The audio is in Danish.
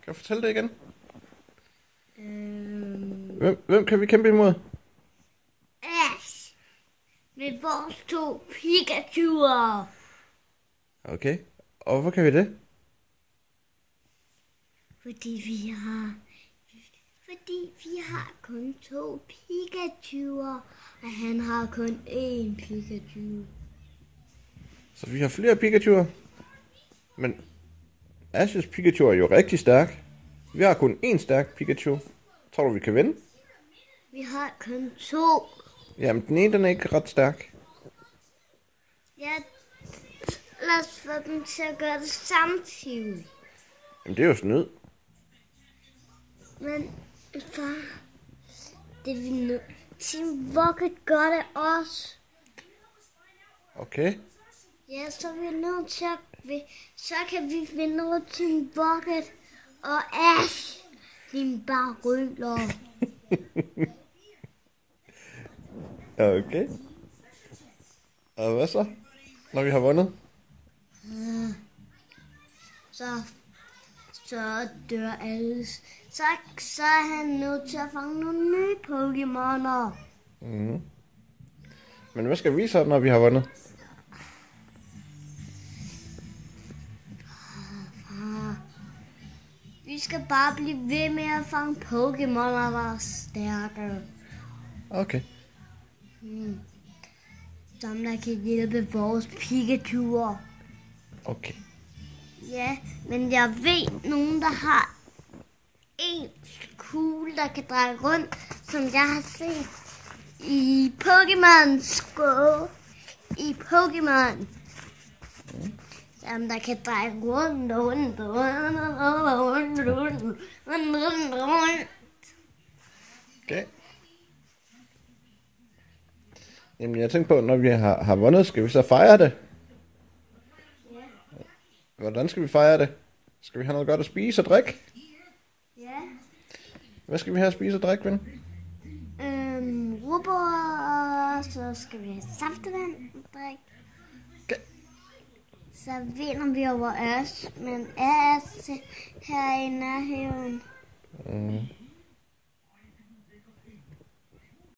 Kan du fortælle det igen? Hvem kan vi kæmpe imod? Ash. Med vores 2 Pikachu'er. Okay. Og hvorfor kan vi det? Fordi vi har kun 2 Pikachu'er, og han har kun 1 Pikachu. Så vi har flere Pikachu'er. Men Ashes Pikachu er jo rigtig stærk. Vi har kun 1 stærk Pikachu. Tror du, vi kan vinde? Vi har kun 2. Jamen, den ene den er ikke ret stærk. Ja, lad os få dem til at gøre det samtidig. Jamen, det er jo snyd. Men far, det er vi nødt til. Rocket gør det også. Okay. Ja, så er vi nødt til at... Så kan vi finde over Team Rocket og Ash. De bare ryler. Okay. Og hvad så, når vi har vundet? Så dør alle. Så er han nødt til at fange nogle nye Pokémoner. Mm. Men hvad skal vi så, når vi har vundet? Vi skal bare blive ved med at fange Pokémoner, der er stærke. Okay. Som der kan hjælpe vores Pikachu'er. Okay. Ja, men jeg ved nogen, der har en kugle, der kan dreje rundt, som jeg har set i Pokémon skål. I Pokémon. Som der kan dreje rundt. Okay. Jamen, jeg tænkte på, når vi har vundet, skal vi så fejre det? Ja. Hvordan skal vi fejre det? Skal vi have noget godt at spise og drikke? Ja. Hvad skal vi have at spise og drikke, ven? Rugbrød, og så skal vi have saftevand og drikke. Okay. Så vinder vi over Ash, men Ash her i nærheden.